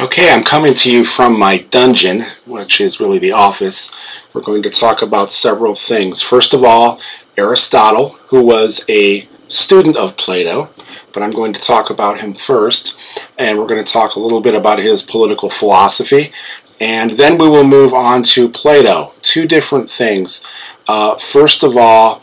Okay, I'm coming to you from my dungeon, which is really the office. We're going to talk about several things. First of all, Aristotle, who was a student of Plato, but I'm going to talk about him first, and we're going to talk a little bit about his political philosophy, and then we will move on to Plato. Two different things. First of all,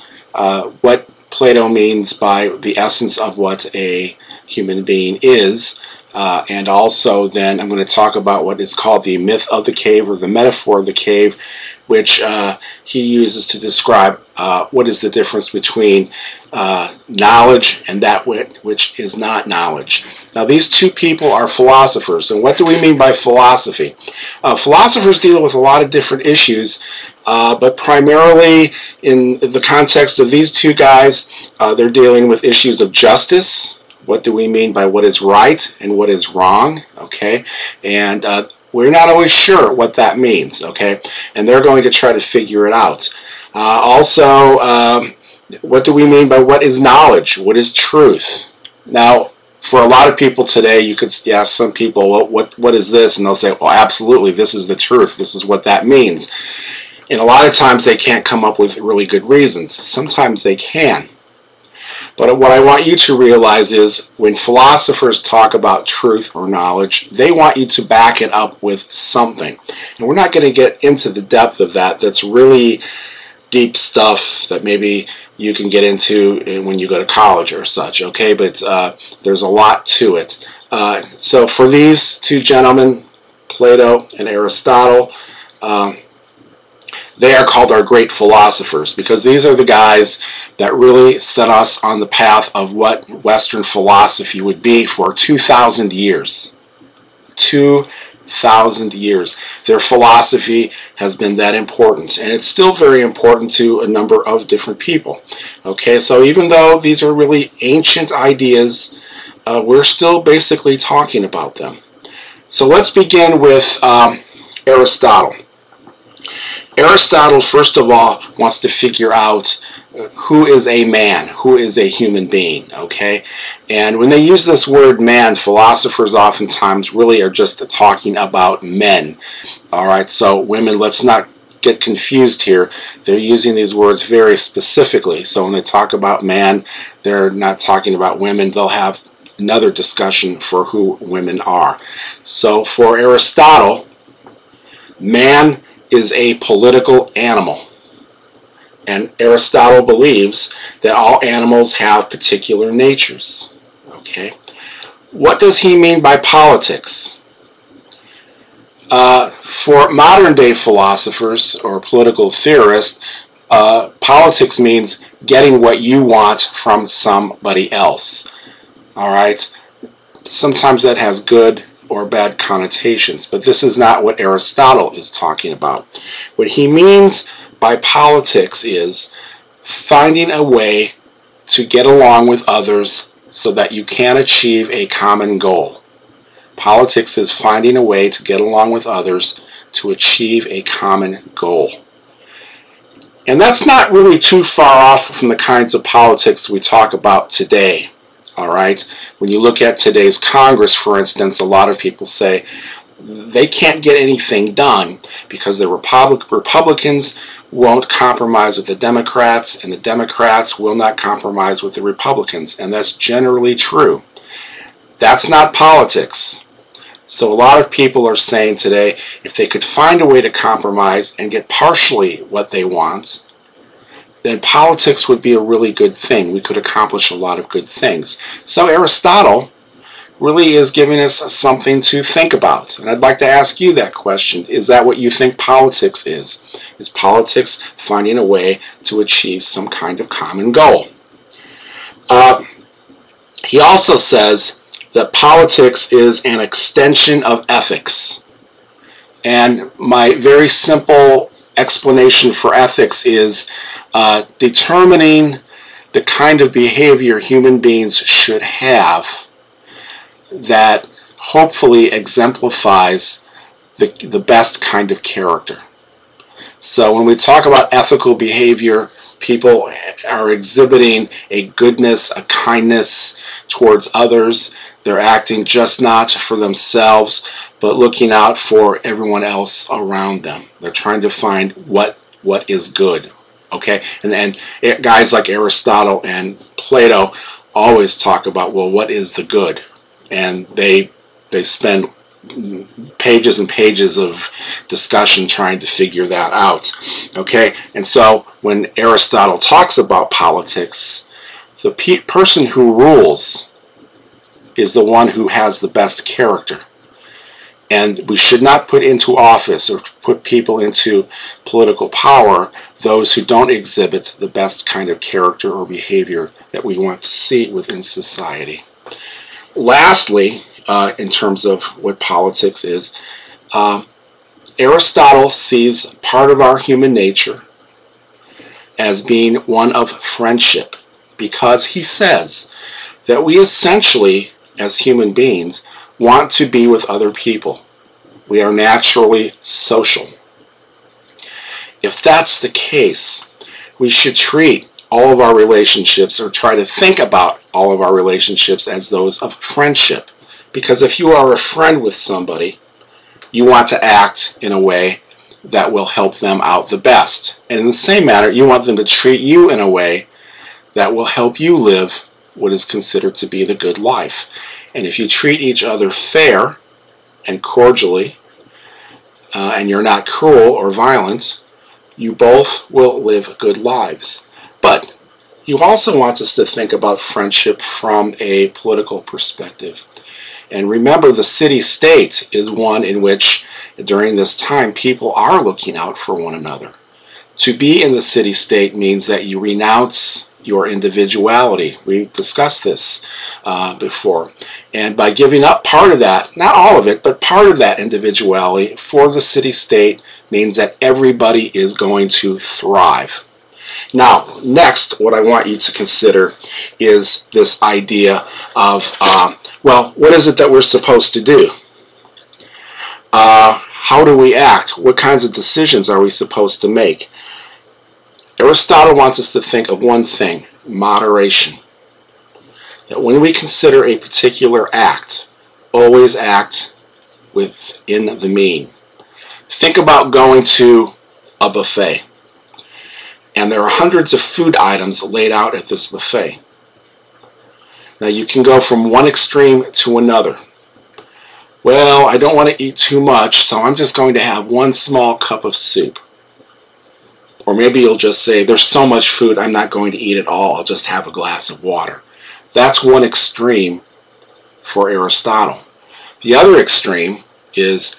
what Plato means by the essence of what a human being is. And also then I'm going to talk about what is called the myth of the cave, or the metaphor of the cave, which he uses to describe what is the difference between knowledge and that which is not knowledge. Now these two people are philosophers, and what do we mean by philosophy? Philosophers deal with a lot of different issues, but primarily in the context of these two guys, they're dealing with issues of justice. What do we mean by what is right and what is wrong? Okay, and we're not always sure what that means. Okay, and they're going to try to figure it out. Also, what do we mean by what is knowledge? What is truth? Now, for a lot of people today, you could ask some people, well, what is this? And they'll say, well, absolutely, this is the truth. This is what that means. And a lot of times they can't come up with really good reasons. Sometimes they can. But what I want you to realize is when philosophers talk about truth or knowledge, they want you to back it up with something. And we're not going to get into the depth of that. That's really deep stuff that maybe you can get into when you go to college or such, okay? But there's a lot to it. So for these two gentlemen, Plato and Aristotle, they are called our great philosophers because these are the guys that really set us on the path of what Western philosophy would be for 2,000 years. 2,000 years. Their philosophy has been that important, and it's still very important to a number of different people. Okay, so even though these are really ancient ideas, we're still basically talking about them. So let's begin with Aristotle. Aristotle, first of all, wants to figure out who is a man, who is a human being, okay? And when they use this word man, philosophers oftentimes really are just talking about men, all right? So women, let's not get confused here. They're using these words very specifically. So when they talk about man, they're not talking about women. They'll have another discussion for who women are. So for Aristotle, man is a political animal. And Aristotle believes that all animals have particular natures. Okay. What does he mean by politics? For modern day philosophers or political theorists, politics means getting what you want from somebody else. All right. Sometimes that has good or bad connotations, but this is not what Aristotle is talking about. What he means by politics is finding a way to get along with others so that you can achieve a common goal. Politics is finding a way to get along with others to achieve a common goal. And that's not really too far off from the kinds of politics we talk about today. All right. When you look at today's Congress, for instance, a lot of people say they can't get anything done because the Republicans won't compromise with the Democrats, and the Democrats will not compromise with the Republicans. And that's generally true. That's not politics. So a lot of people are saying today, if they could find a way to compromise and get partially what they want, then politics would be a really good thing. We could accomplish a lot of good things. So Aristotle really is giving us something to think about. And I'd like to ask you that question. Is that what you think politics is? Is politics finding a way to achieve some kind of common goal? He also says that politics is an extension of ethics. And my very simple explanation for ethics is determining the kind of behavior human beings should have that hopefully exemplifies the best kind of character. So when we talk about ethical behavior, People are exhibiting a goodness, a kindness towards others. They're acting just not for themselves, but looking out for everyone else around them. They're trying to find what is good. Okay, and guys like Aristotle and Plato always talk about, well, what is the good? And they spend pages and pages of discussion trying to figure that out. Okay, and so when Aristotle talks about politics, the person who rules is the one who has the best character. And we should not put into office or put people into political power those who don't exhibit the best kind of character or behavior that we want to see within society. Lastly, in terms of what politics is, Aristotle sees part of our human nature as being one of friendship, because he says that we essentially, as human beings, want to be with other people. We are naturally social. If that's the case, we should treat all of our relationships, or try to think about all of our relationships, as those of friendship. Because if you are a friend with somebody, you want to act in a way that will help them out the best. And in the same manner, you want them to treat you in a way that will help you live what is considered to be the good life. And if you treat each other fair and cordially, and you're not cruel or violent, you both will live good lives. But you also want us to think about friendship from a political perspective. And remember, the city-state is one in which, during this time, people are looking out for one another. To be in the city-state means that you renounce your individuality. We've discussed this before. And by giving up part of that, not all of it, but part of that individuality for the city-state means that everybody is going to thrive. Now, next, what I want you to consider is this idea of, well, what is it that we're supposed to do? How do we act? What kinds of decisions are we supposed to make? Aristotle wants us to think of one thing: moderation. That when we consider a particular act, always act within the mean. Think about going to a buffet, and there are hundreds of food items laid out at this buffet. Now you can go from one extreme to another. Well, I don't want to eat too much, so I'm just going to have one small cup of soup. Or maybe you'll just say, there's so much food, I'm not going to eat it all, I'll just have a glass of water. That's one extreme for Aristotle. The other extreme is,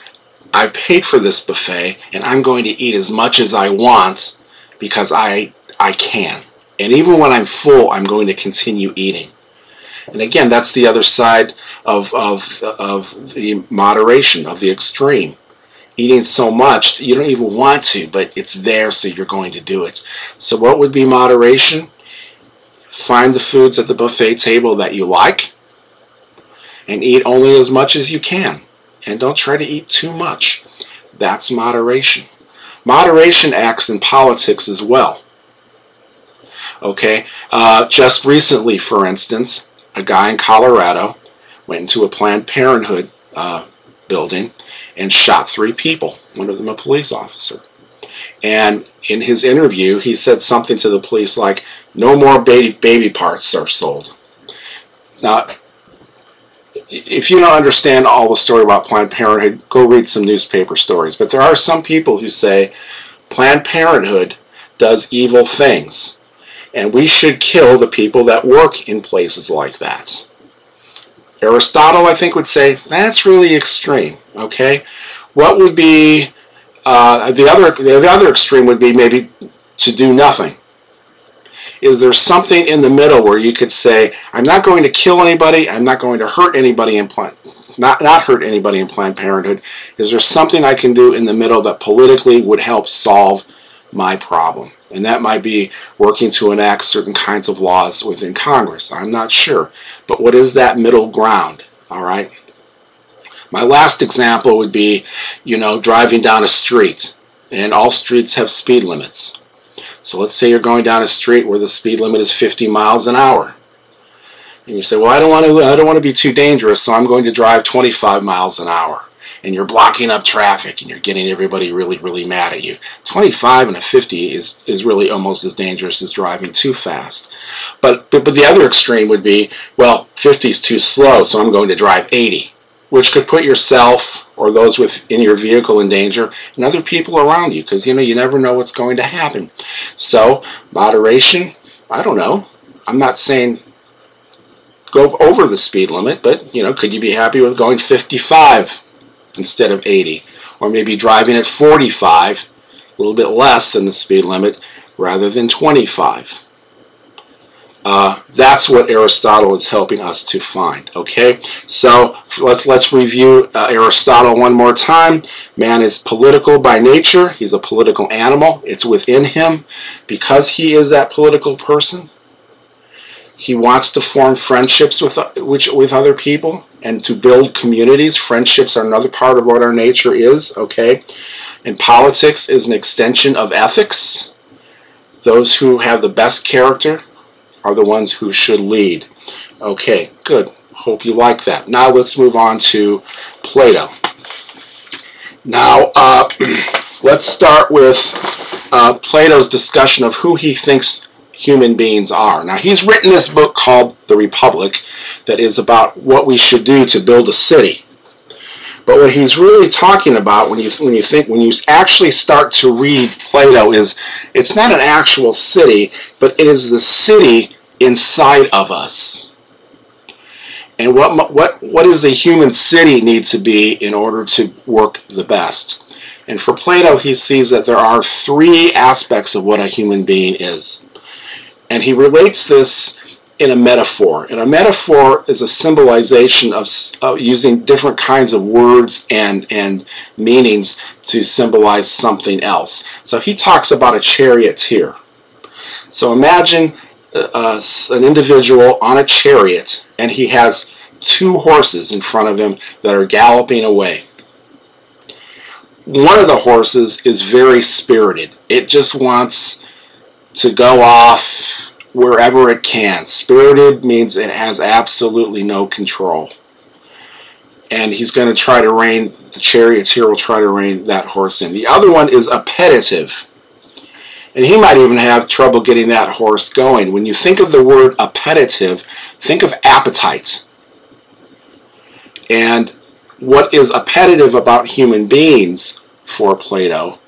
I've paid for this buffet, and I'm going to eat as much as I want because I can. And even when I'm full, I'm going to continue eating. And again, that's the other side of the moderation, of the extreme. Eating so much you don't even want to, but it's there, so you're going to do it. So what would be moderation? Find the foods at the buffet table that you like and eat only as much as you can. And don't try to eat too much. That's moderation. Moderation acts in politics as well. Okay, just recently, for instance, a guy in Colorado went into a Planned Parenthood building and shot 3 people, one of them a police officer. And in his interview, he said something to the police like, no more baby parts are sold. Now, if you don't understand all the story about Planned Parenthood, go read some newspaper stories. But there are some people who say Planned Parenthood does evil things, and we should kill the people that work in places like that. Aristotle, I think, would say that's really extreme. Okay, what would be the other extreme would be maybe to do nothing. Is there something in the middle where you could say, I'm not going to kill anybody, I'm not going to hurt anybody in not hurt anybody in Planned Parenthood? Is there something I can do in the middle that politically would help solve my problem? And that might be working to enact certain kinds of laws within Congress. I'm not sure. But what is that middle ground? All right. My last example would be, driving down a street. And all streets have speed limits. So let's say you're going down a street where the speed limit is 50 miles an hour. And you say, well, I don't want to be too dangerous, so I'm going to drive 25 miles an hour. And you're blocking up traffic and you're getting everybody really, really mad at you. 25 and a 50 is really almost as dangerous as driving too fast. But the other extreme would be, well, 50 is too slow, so I'm going to drive 80, which could put yourself or those within your vehicle in danger and other people around you, because you never know what's going to happen. So moderation, I don't know. I'm not saying go over the speed limit, but could you be happy with going 55 instead of 80, or maybe driving at 45, a little bit less than the speed limit, rather than 25. That's what Aristotle is helping us to find. Okay, so let's review Aristotle one more time. Man is political by nature. He's a political animal. It's within him. Because he is that political person, he wants to form friendships with other people and to build communities. Friendships are another part of what our nature is, okay? And politics is an extension of ethics. Those who have the best character are the ones who should lead. Okay, good. Hope you like that. Now let's move on to Plato. Now, let's start with Plato's discussion of who he thinks human beings are. Now, he's written this book called The Republic that is about what we should do to build a city. But what he's really talking about when you actually start to read Plato is it's not an actual city, but it is the city inside of us. And what does the human city need to be in order to work the best? And for Plato, he sees that there are three aspects of what a human being is. And he relates this in a metaphor. And a metaphor is a symbolization of using different kinds of words and meanings to symbolize something else. So he talks about a charioteer. So imagine an individual on a chariot, and he has two horses in front of him that are galloping away. One of the horses is very spirited. It just wants to go off wherever it can. Spirited means it has absolutely no control. And he's going to try to rein, the charioteer will try to rein that horse in. The other one is appetitive. And he might even have trouble getting that horse going. When you think of the word appetitive, think of appetite. And what is appetitive about human beings for Plato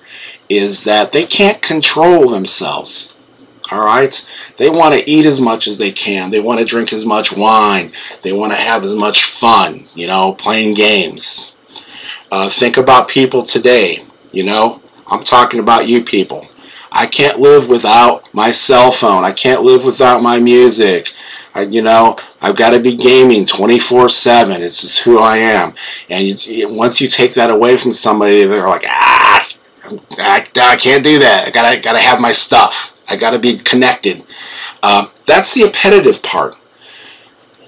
is that they can't control themselves. All right? They want to eat as much as they can. They want to drink as much wine. They want to have as much fun, playing games. Think about people today, I'm talking about you people. I can't live without my cell phone. I can't live without my music. I've got to be gaming 24/7. It's just who I am. And once you take that away from somebody, they're like, I can't do that. I gotta have my stuff. I got to be connected. That's the appetitive part.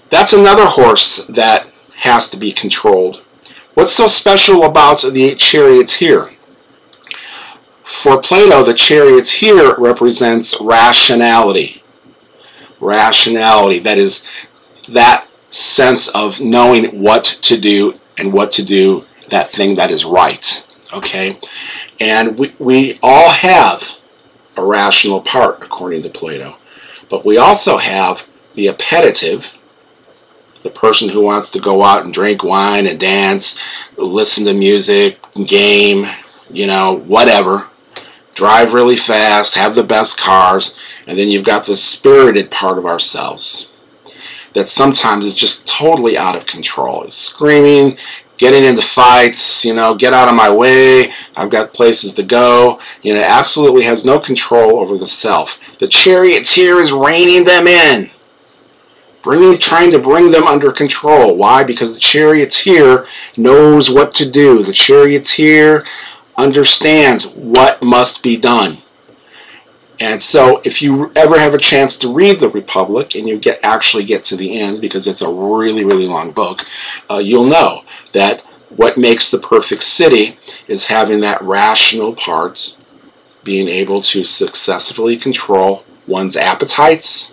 That's another horse that has to be controlled. What's so special about the charioteer? For Plato, the charioteer represents rationality. Rationality, that is that sense of knowing what to do and what to do that thing that is right. Okay? And we all have a rational part, according to Plato. But we also have the appetitive, the person who wants to go out and drink wine and dance, listen to music, game, whatever, drive really fast, have the best cars, and then you've got the spirited part of ourselves that sometimes is just totally out of control. It's screaming, getting into fights, get out of my way, I've got places to go, absolutely has no control over the self. The charioteer is reining them in, trying to bring them under control. Why? Because the charioteer knows what to do. The charioteer understands what must be done. And so if you ever have a chance to read The Republic and you actually get to the end, because it's a really, really long book, you'll know that what makes the perfect city is having that rational part being able to successfully control one's appetites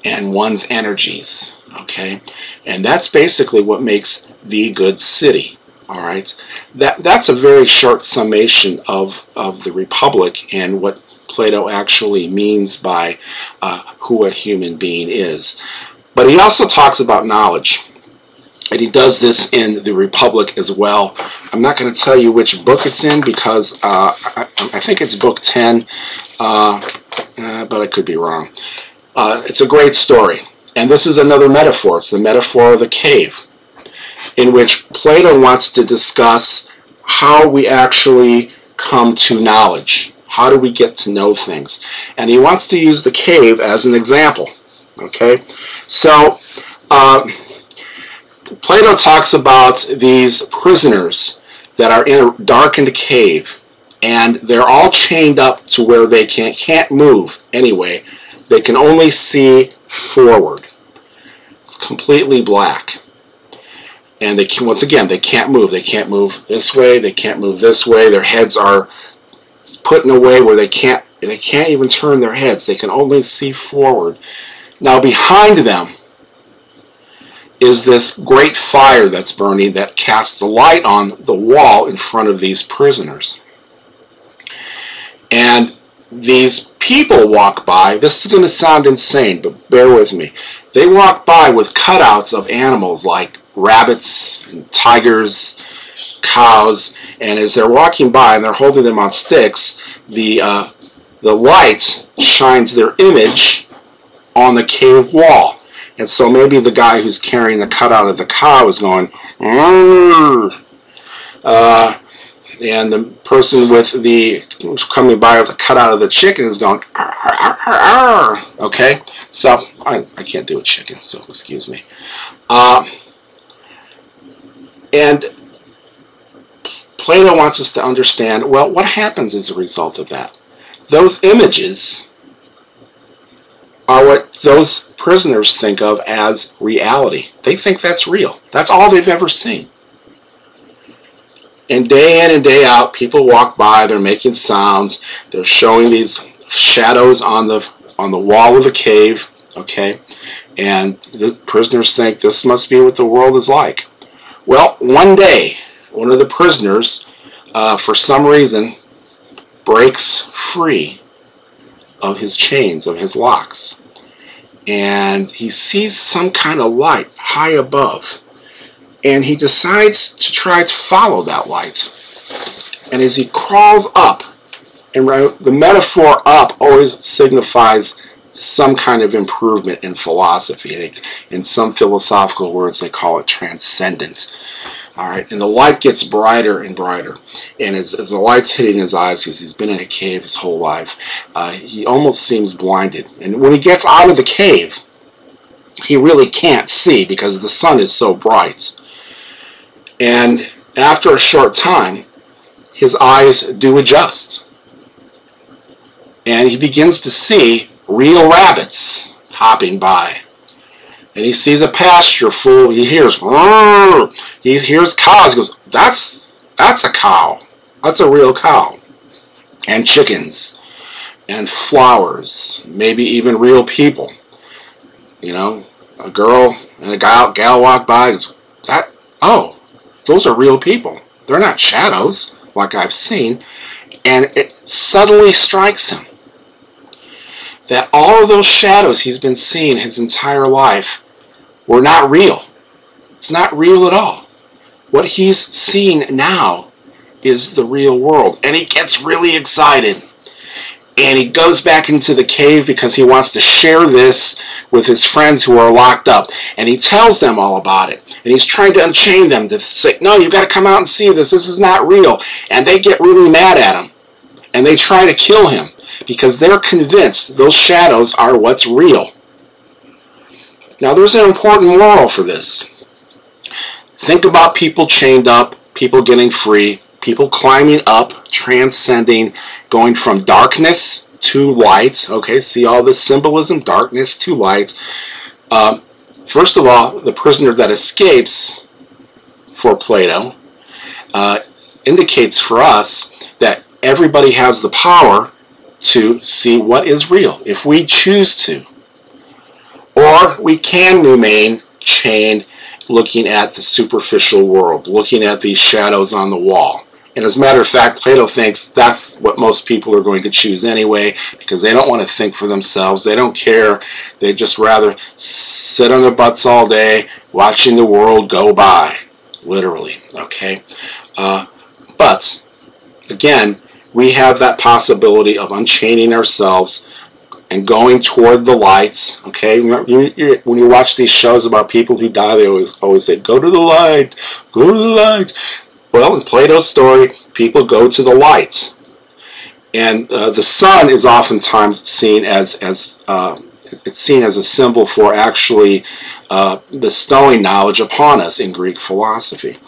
and one's energies, okay? And that's basically what makes the good city, all right? That's a very short summation of the Republic and what Plato actually means by who a human being is. But he also talks about knowledge, and he does this in the Republic as well. I'm not going to tell you which book it's in because I think it's book 10, but I could be wrong. It's a great story. And this is another metaphor. It's the metaphor of the cave, in which Plato wants to discuss how we actually come to knowledge. How do we get to know things? And he wants to use the cave as an example. Okay? So, Plato talks about these prisoners that are in a darkened cave, and they're all chained up to where they can't move anyway. They can only see forward. It's completely black. And they can, once again, they can't move. They can't move this way. They can't move this way. Their heads are put in a way where they can't even turn their heads. They can only see forward. Now behind them is this great fire that's burning that casts a light on the wall in front of these prisoners. And these people walk by. This is going to sound insane, but bear with me. They walk by with cutouts of animals like rabbits and tigers, cows, and as they're walking by and they're holding them on sticks, the light shines their image on the cave wall. And so maybe the guy who's carrying the cutout of the cow is going, and the person with the coming by with the cutout of the chicken is going, arr, arr, arr, arr. Okay? So, I can't do a chicken, so excuse me. And Plato wants us to understand, well, what happens as a result of that? Those images are what those prisoners think of as reality. They think that's real. That's all they've ever seen. And day in and day out, people walk by, they're making sounds, they're showing these shadows on the wall of the cave, okay? And the prisoners think this must be what the world is like. Well, one day, one of the prisoners, for some reason, breaks free of his chains, of his locks. And he sees some kind of light high above. And he decides to try to follow that light. And as he crawls up, and the metaphor up always signifies some kind of improvement in philosophy. In some philosophical words, they call it transcendent. All right, and the light gets brighter and brighter. And as the light's hitting his eyes, because he's been in a cave his whole life, he almost seems blinded. And when he gets out of the cave, he really can't see because the sun is so bright. And after a short time, his eyes do adjust. And he begins to see real rabbits hopping by. And he sees a pasture full, he hears, "Rrr!" He hears cows. He goes, that's a cow. That's a real cow. And chickens. And flowers. Maybe even real people. You know, a girl and a gal walk by. And goes, oh, those are real people. They're not shadows like I've seen. And it suddenly strikes him that all of those shadows he's been seeing his entire life were not real. It's not real at all. What he's seeing now is the real world. And he gets really excited. And he goes back into the cave because he wants to share this with his friends who are locked up. And he tells them all about it. And he's trying to unchain them to say, no, you've got to come out and see this. This is not real. And they get really mad at him. And they try to kill him because they're convinced those shadows are what's real. Now, there's an important moral for this. Think about people chained up, people getting free, people climbing up, transcending, going from darkness to light. Okay, see all this symbolism, darkness to light. First of all, the prisoner that escapes, for Plato, indicates for us that everybody has the power to see what is real if we choose to. Or we can remain chained looking at the superficial world, looking at these shadows on the wall. And as a matter of fact, Plato thinks that's what most people are going to choose anyway, because they don't want to think for themselves. They don't care. They'd just rather sit on their butts all day watching the world go by, literally, okay? But, again, we have that possibility of unchaining ourselves and going toward the light, okay? When you watch these shows about people who die, they always say, go to the light, go to the light. Well, in Plato's story, people go to the light. And the sun is oftentimes seen as it's seen as a symbol for actually bestowing knowledge upon us in Greek philosophy.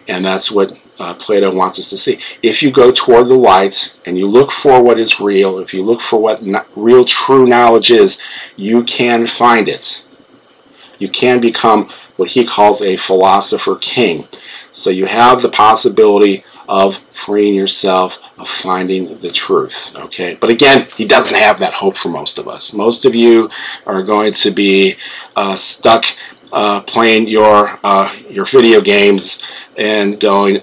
And that's what Plato wants us to see. If you go toward the light and you look for what is real, if you look for what real true knowledge is, you can find it. You can become what he calls a philosopher king. So you have the possibility of freeing yourself, of finding the truth, okay? But again, he doesn't have that hope for most of us. Most of you are going to be stuck playing your video games and going,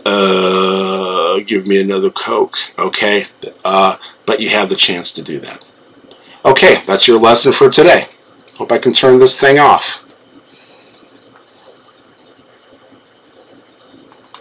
give me another Coke, okay? But you have the chance to do that. Okay, that's your lesson for today. Hope I can turn this thing off.